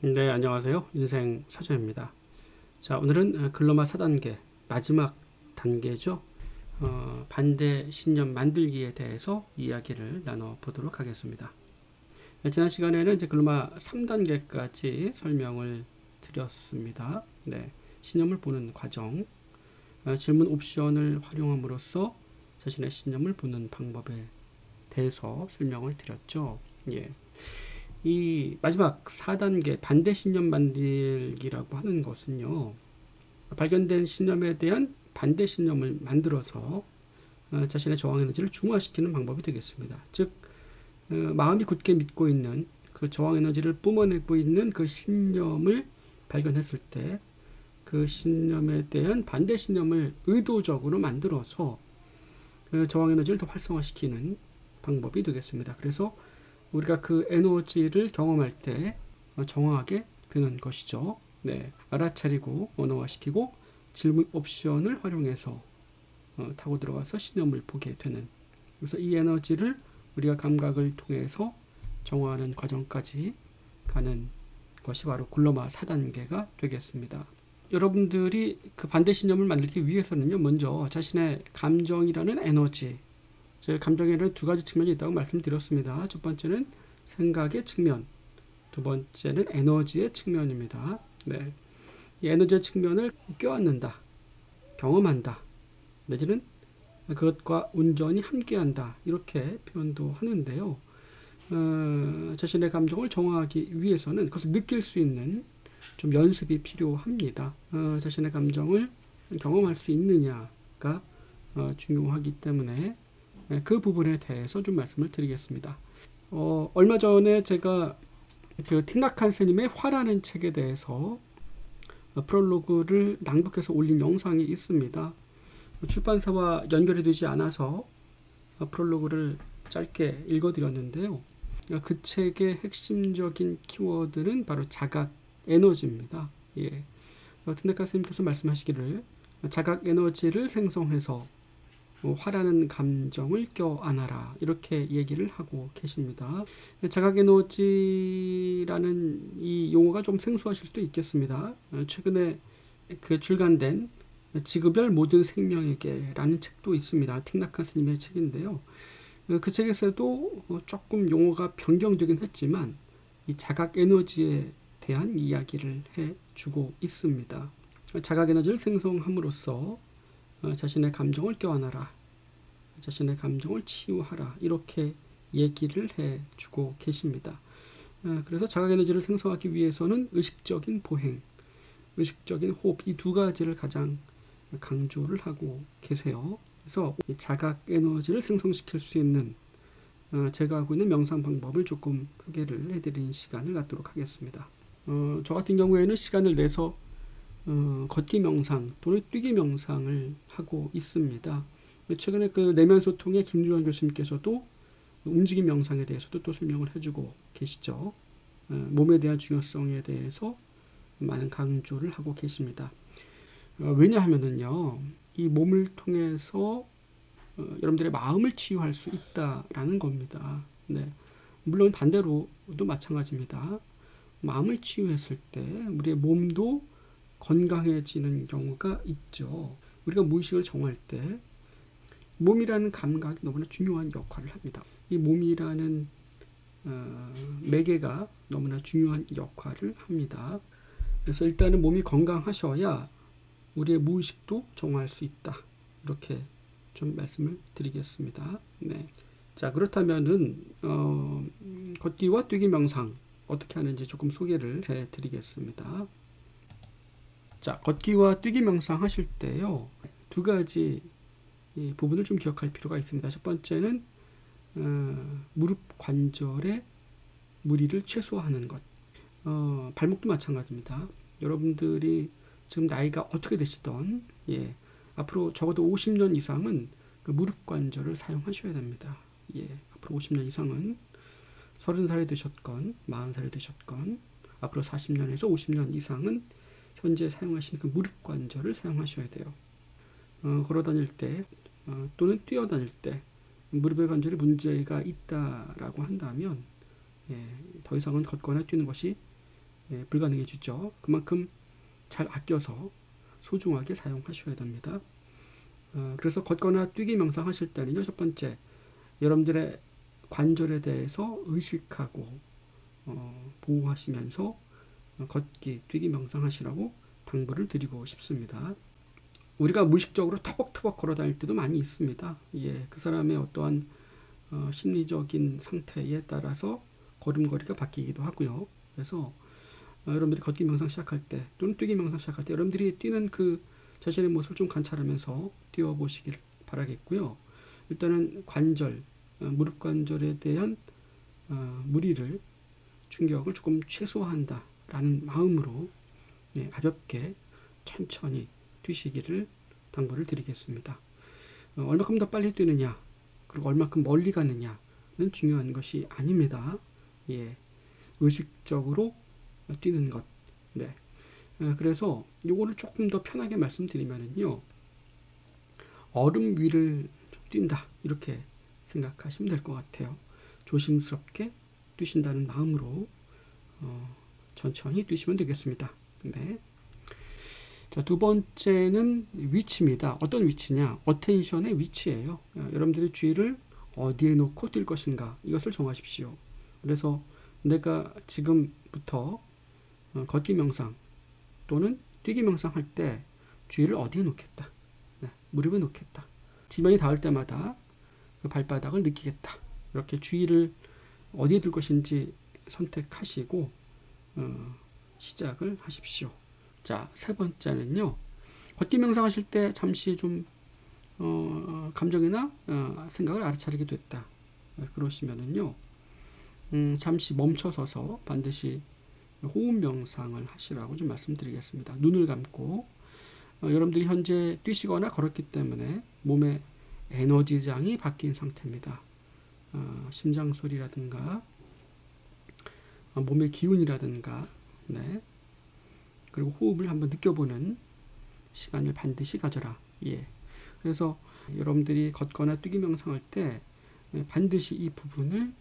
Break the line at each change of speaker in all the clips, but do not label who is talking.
네, 안녕하세요. 인생 서점입니다. 자, 오늘은 글로마 4단계 마지막 단계죠. 반대 신념 만들기에 대해서 이야기를 나눠보도록 하겠습니다. 네, 지난 시간에는 이제 글로마 3단계까지 설명을 드렸습니다. 네, 신념을 보는 과정, 질문 옵션을 활용함으로써 자신의 신념을 보는 방법에 대해서 설명을 드렸죠. 예. 이 마지막 4단계 반대 신념 만들기라고 하는 것은요, 발견된 신념에 대한 반대 신념을 만들어서 자신의 저항 에너지를 중화시키는 방법이 되겠습니다. 즉, 마음이 굳게 믿고 있는 그 저항 에너지를 뿜어내고 있는 그 신념을 발견했을 때 그 신념에 대한 반대 신념을 의도적으로 만들어서 저항 에너지를 더 활성화시키는 방법이 되겠습니다. 그래서 우리가 그 에너지를 경험할 때 정확하게 되는 것이죠. 네, 알아차리고 언어화시키고 질문 옵션을 활용해서 타고 들어가서 신념을 보게 되는, 그래서 이 에너지를 우리가 감각을 통해서 정화하는 과정까지 가는 것이 바로 글로마 4단계가 되겠습니다. 여러분들이 그 반대 신념을 만들기 위해서는요, 먼저 자신의 감정이라는 에너지, 감정에는 두 가지 측면이 있다고 말씀드렸습니다. 첫 번째는 생각의 측면, 두 번째는 에너지의 측면입니다. 네, 이 에너지의 측면을 껴안는다, 경험한다, 내지는 그것과 온전히 함께한다, 이렇게 표현도 하는데요. 자신의 감정을 정화하기 위해서는 그것을 느낄 수 있는 좀 연습이 필요합니다. 자신의 감정을 경험할 수 있느냐가 중요하기 때문에 그 부분에 대해서 좀 말씀을 드리겠습니다. 얼마 전에 제가 그 틱낙한 스님의 화라는 책에 대해서 프롤로그를 낭독해서 올린 영상이 있습니다. 출판사와 연결이 되지 않아서 프롤로그를 짧게 읽어드렸는데요. 그 책의 핵심적인 키워드는 바로 자각 에너지입니다. 예. 틱낙한 스님께서 말씀하시기를 자각 에너지를 생성해서 화라는 감정을 껴안아라, 이렇게 얘기를 하고 계십니다. 자각 에너지라는 이 용어가 좀 생소하실 수도 있겠습니다. 최근에 그 출간된 지구별 모든 생명에게라는 책도 있습니다. 틱낙한 스님의 책인데요. 그 책에서도 조금 용어가 변경되긴 했지만 이 자각 에너지에 대한 이야기를 해주고 있습니다. 자각 에너지를 생성함으로써 자신의 감정을 껴안아라, 자신의 감정을 치유하라, 이렇게 얘기를 해주고 계십니다. 그래서 자각 에너지를 생성하기 위해서는 의식적인 보행, 의식적인 호흡, 이 두 가지를 가장 강조를 하고 계세요. 그래서 자각 에너지를 생성시킬 수 있는 제가 하고 있는 명상 방법을 조금 소개를 해드리는 시간을 갖도록 하겠습니다. 저 같은 경우에는 시간을 내서 걷기 명상 또는 뛰기 명상을 하고 있습니다. 최근에 그 내면 소통의 김주환 교수님께서도 움직임 명상에 대해서도 또 설명을 해주고 계시죠. 몸에 대한 중요성에 대해서 많은 강조를 하고 계십니다. 왜냐하면은요, 이 몸을 통해서 여러분들의 마음을 치유할 수 있다라는 겁니다. 네. 물론 반대로도 마찬가지입니다. 마음을 치유했을 때 우리의 몸도 건강해지는 경우가 있죠. 우리가 무의식을 정할 때 몸이라는 감각이 너무나 중요한 역할을 합니다. 이 몸이라는 매개가 너무나 중요한 역할을 합니다. 그래서 일단은 몸이 건강하셔야 우리의 무의식도 정화할 수 있다, 이렇게 좀 말씀을 드리겠습니다. 네. 자, 그렇다면은 걷기와 뛰기 명상 어떻게 하는지 조금 소개를 해드리겠습니다. 자, 걷기와 뛰기 명상 하실 때요, 두 가지 이 부분을 좀 기억할 필요가 있습니다. 첫 번째는 무릎 관절의 무리를 최소화하는 것. 발목도 마찬가지입니다. 여러분들이 지금 나이가 어떻게 되시던 앞으로 적어도 50년 이상은 그 무릎 관절을 사용하셔야 됩니다. 앞으로 50년 이상은 30살이 되셨건 40살이 되셨건 앞으로 40년에서 50년 이상은 현재 사용하시는 그 무릎 관절을 사용하셔야 돼요. 걸어 다닐 때 또는 뛰어 다닐 때 무릎의 관절에 문제가 있다라고 한다면 더 이상은 걷거나 뛰는 것이 불가능해지죠. 그만큼 잘 아껴서 소중하게 사용하셔야 됩니다. 그래서 걷거나 뛰기 명상하실 때는요, 첫 번째, 여러분들의 관절에 대해서 의식하고 보호하시면서 걷기, 뛰기 명상하시라고 당부를 드리고 싶습니다. 우리가 무의식적으로 터벅터벅 걸어 다닐 때도 많이 있습니다. 그 사람의 어떠한 심리적인 상태에 따라서 걸음걸이가 바뀌기도 하고요. 그래서 여러분들이 걷기 명상 시작할 때 또는 뛰기 명상 시작할 때 여러분들이 뛰는 그 자신의 모습을 좀 관찰하면서 뛰어보시길 바라겠고요. 일단은 관절, 무릎 관절에 대한 무리를, 충격을 조금 최소화한다라는 마음으로 가볍게 천천히 뛰시기를 당부를 드리겠습니다. 얼마큼 더 빨리 뛰느냐, 그리고 얼마큼 멀리 가느냐는 중요한 것이 아닙니다. 의식적으로 뛰는 것. 그래서 요거를 조금 더 편하게 말씀드리면은요, 얼음 위를 뛴다, 이렇게 생각하시면 될 것 같아요. 조심스럽게 뛰신다는 마음으로 천천히 뛰시면 되겠습니다. 자, 두 번째는 위치입니다. 어떤 위치냐? 어텐션의 위치예요. 여러분들의 주의를 어디에 놓고 뛸 것인가, 이것을 정하십시오. 그래서 내가 지금부터 걷기 명상 또는 뛰기 명상 할 때 주의를 어디에 놓겠다. 무릎에 놓겠다. 지면이 닿을 때마다 그 발바닥을 느끼겠다. 이렇게 주의를 어디에 둘 것인지 선택하시고 시작을 하십시오. 자, 세 번째는요, 걷기 명상 하실 때 잠시 좀 감정이나 생각을 알아차리게 됐다. 그러시면은요, 잠시 멈춰서서 반드시 호흡 명상을 하시라고 좀 말씀드리겠습니다. 눈을 감고 여러분들이 현재 뛰시거나 걸었기 때문에 몸의 에너지장이 바뀐 상태입니다. 심장 소리라든가 몸의 기운이라든가, 그리고 호흡을 한번 느껴보는 시간을 반드시 가져라. 그래서 여러분들이 걷거나 뛰기 명상할 때 반드시 이 부분을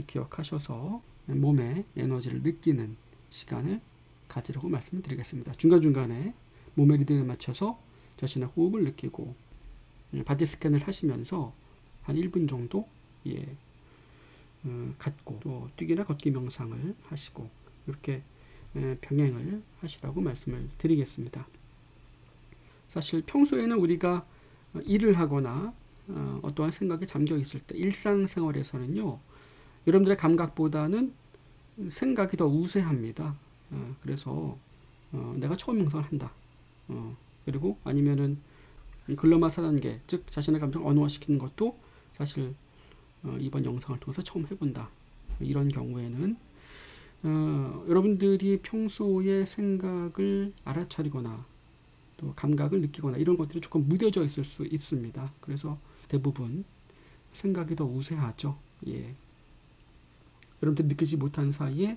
기억하셔서 몸의 에너지를 느끼는 시간을 가지라고 말씀을 드리겠습니다. 중간중간에 몸의 리듬에 맞춰서 자신의 호흡을 느끼고 바디 스캔을 하시면서 한 1분 정도 갖고 또 뛰기나 걷기 명상을 하시고 이렇게 병행을 하시라고 말씀을 드리겠습니다. 사실 평소에는 우리가 일을 하거나 어떠한 생각에 잠겨 있을 때 일상생활에서는요, 여러분들의 감각보다는 생각이 더 우세합니다. 그래서 내가 처음 명상을 한다. 그리고 아니면은 글러마 4단계, 즉 자신의 감정 언어화시키는 것도 사실 이번 영상을 통해서 처음 해본다. 이런 경우에는 여러분들이 평소에 생각을 알아차리거나 또 감각을 느끼거나 이런 것들이 조금 무뎌져 있을 수 있습니다. 그래서 대부분 생각이 더 우세하죠. 여러분들이 느끼지 못한 사이에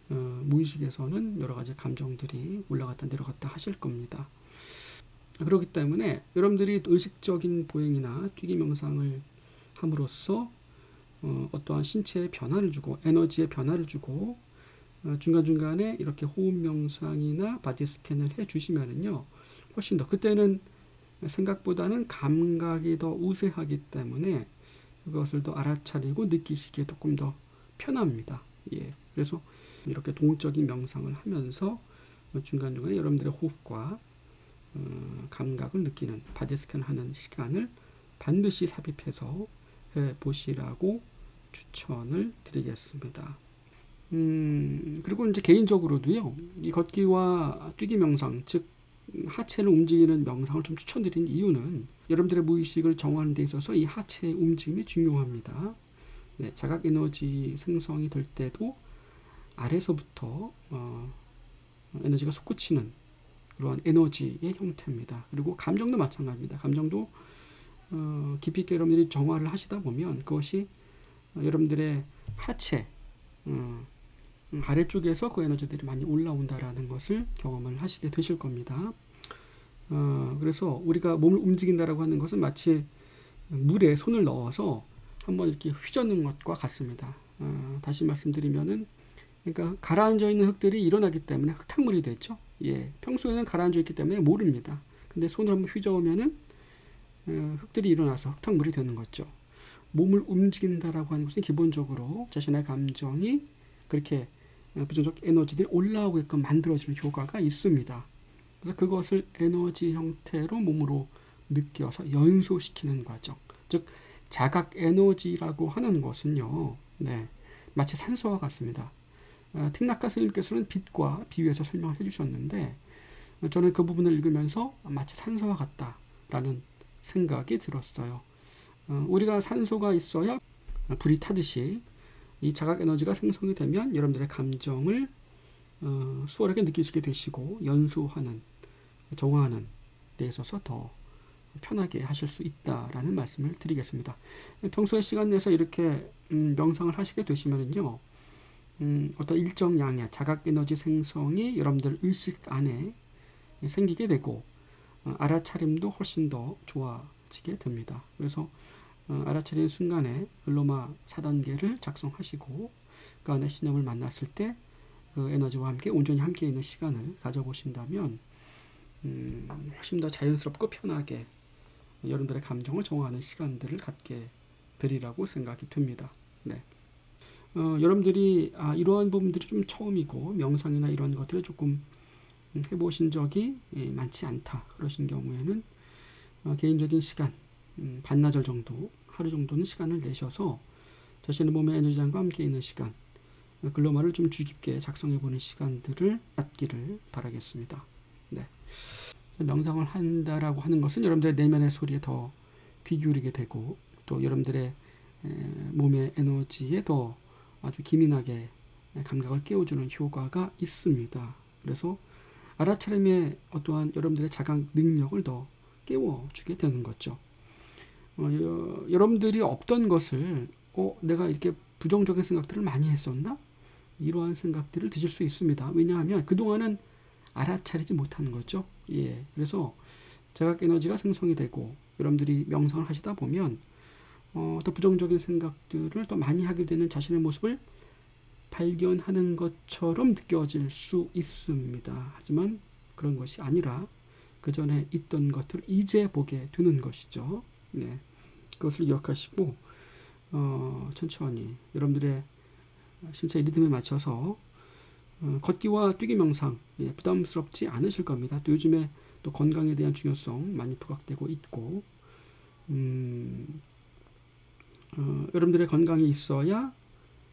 무의식에서는 여러 가지 감정들이 올라갔다 내려갔다 하실 겁니다. 그렇기 때문에 여러분들이 의식적인 보행이나 뛰기 명상을 함으로써 어떠한 신체에 변화를 주고 에너지에 변화를 주고 중간중간에 이렇게 호흡 명상이나 바디 스캔을 해 주시면은요, 훨씬 더 그때는 생각보다는 감각이 더 우세하기 때문에 그것을 더 알아차리고 느끼시기에 조금 더 편합니다. 그래서 이렇게 동적인 명상을 하면서 중간중간에 여러분들의 호흡과 감각을 느끼는 바디 스캔을 하는 시간을 반드시 삽입해서 해 보시라고 추천을 드리겠습니다. 그리고 이제 개인적으로도요, 이 걷기와 뛰기 명상, 즉 하체를 움직이는 명상을 좀 추천드리는 이유는 여러분들의 무의식을 정하는 데 있어서 이 하체의 움직임이 중요합니다. 자각 에너지 생성이 될 때도 아래서부터 에너지가 솟구치는 그러한 에너지의 형태입니다. 그리고 감정도 마찬가지입니다. 감정도 깊이 있게 여러분들이 정화를 하시다 보면 그것이 여러분들의 하체 아래쪽에서 그 에너지들이 많이 올라온다라는 것을 경험을 하시게 되실 겁니다. 그래서 우리가 몸을 움직인다라고 하는 것은 마치 물에 손을 넣어서 한번 이렇게 휘젓는 것과 같습니다. 다시 말씀드리면은 그러니까 가라앉아 있는 흙들이 일어나기 때문에 흙탕물이 됐죠. 예, 평소에는 가라앉아 있기 때문에 모릅니다. 근데 손을 한번 휘저으면은 흙들이 일어나서 흙탕물이 되는 거죠. 몸을 움직인다라고 하는 것은 기본적으로 자신의 감정이 그렇게 부정적 에너지들이 올라오게끔 만들어주는 효과가 있습니다. 그래서 그것을 에너지 형태로 몸으로 느껴서 연소시키는 과정. 즉 자각 에너지라고 하는 것은요. 네, 마치 산소와 같습니다. 틱낙하 스님께서는 빛과 비유해서 설명을 해주셨는데 저는 그 부분을 읽으면서 마치 산소와 같다라는 생각이 들었어요. 우리가 산소가 있어야 불이 타듯이 이 자각 에너지가 생성이 되면 여러분들의 감정을 수월하게 느끼시게 되시고 연소하는, 정화하는 데 있어서 더 편하게 하실 수 있다라는 말씀을 드리겠습니다. 평소에 시간 내서 이렇게 명상을 하시게 되시면은요, 어떤 일정 양의 자각 에너지 생성이 여러분들 의식 안에 생기게 되고 알아차림도 훨씬 더 좋아지게 됩니다. 그래서 알아차리는 순간에 글로마 4단계를 작성하시고 그 안에 신념을 만났을 때 그 에너지와 함께 온전히 함께 있는 시간을 가져보신다면 훨씬 더 자연스럽고 편하게 여러분들의 감정을 정화하는 시간들을 갖게 되리라고 생각이 됩니다. 네. 여러분들이 이러한 부분들이 좀 처음이고 명상이나 이런 것들을 조금 해보신 적이 많지 않다 그러신 경우에는 개인적인 시간 반나절 정도 하루 정도는 시간을 내셔서 자신의 몸의 에너지장과 함께 있는 시간 글로마를 좀 주의 깊게 작성해보는 시간들을 갖기를 바라겠습니다. 네. 명상을 한다라고 하는 것은 여러분들의 내면의 소리에 더 귀 기울이게 되고 또 여러분들의 몸의 에너지에 더 아주 기민하게 감각을 깨워주는 효과가 있습니다. 그래서 알아차림의 어떠한 여러분들의 자각 능력을 더 깨워주게 되는 거죠. 여러분들이 없던 것을 내가 이렇게 부정적인 생각들을 많이 했었나? 이러한 생각들을 드실 수 있습니다. 왜냐하면 그동안은 알아차리지 못하는 거죠. 예, 그래서 자각 에너지가 생성이 되고 여러분들이 명상을 하시다 보면 더 부정적인 생각들을 더 많이 하게 되는 자신의 모습을 발견하는 것처럼 느껴질 수 있습니다. 하지만 그런 것이 아니라 그 전에 있던 것들을 이제 보게 되는 것이죠. 네, 그것을 기억하시고 천천히 여러분들의 신체 리듬에 맞춰서 걷기와 뛰기 명상 부담스럽지 않으실 겁니다. 또 요즘에 또 건강에 대한 중요성 많이 부각되고 있고 여러분들의 건강이 있어야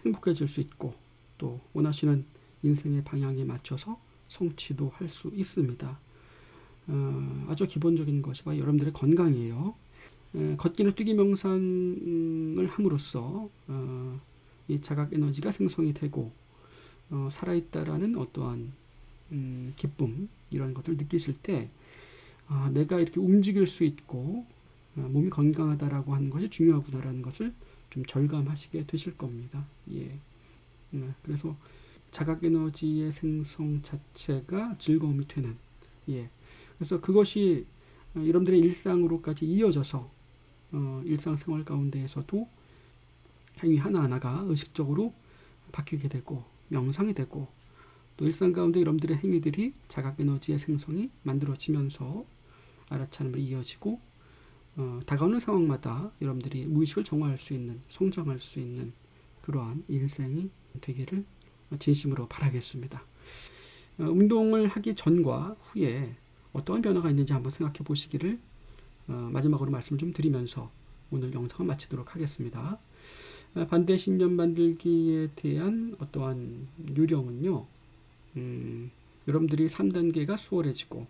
행복해질 수 있고 또 원하시는 인생의 방향에 맞춰서 성취도 할 수 있습니다. 아주 기본적인 것이 바로 여러분들의 건강이에요. 걷기나 뛰기 명상을 함으로써 이 자각 에너지가 생성이 되고 살아있다라는 어떠한 기쁨 이런 것들을 느끼실 때 내가 이렇게 움직일 수 있고 몸이 건강하다라고 하는 것이 중요하구나라는 것을 좀 절감하시게 되실 겁니다. 예. 그래서 자각 에너지의 생성 자체가 즐거움이 되는 그래서 그것이 여러분들의 일상으로까지 이어져서 일상생활 가운데에서도 행위 하나하나가 의식적으로 바뀌게 되고 명상이 되고 또 일상 가운데 여러분들의 행위들이 자각 에너지의 생성이 만들어지면서 알아차림으로 이어지고 다가오는 상황마다 여러분들이 무의식을 정화할 수 있는 성장할 수 있는 그러한 인생이 되기를 진심으로 바라겠습니다. 운동을 하기 전과 후에 어떠한 변화가 있는지 한번 생각해 보시기를 마지막으로 말씀을 좀 드리면서 오늘 영상을 마치도록 하겠습니다. 반대 신념 만들기에 대한 어떠한 요령은요. 여러분들이 3단계가 수월해지고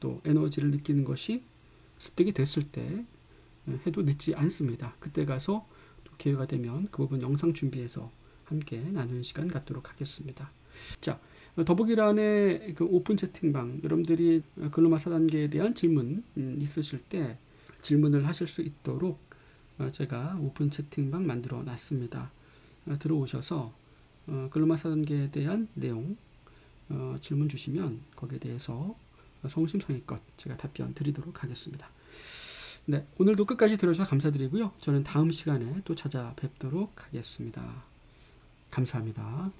또 에너지를 느끼는 것이 습득이 됐을 때 해도 늦지 않습니다. 그때 가서 또 기회가 되면 그 부분 영상 준비해서 함께 나누는 시간 갖도록 하겠습니다. 자, 더보기란에 그 오픈 채팅방 여러분들이 글로마 4단계에 대한 질문 있으실 때 질문을 하실 수 있도록 제가 오픈 채팅방 만들어 놨습니다. 들어오셔서 글로마 4단계에 대한 내용 질문 주시면 거기에 대해서 성심성의껏 제가 답변 드리도록 하겠습니다. 네, 오늘도 끝까지 들어주셔서 감사드리고요. 저는 다음 시간에 또 찾아뵙도록 하겠습니다. 감사합니다.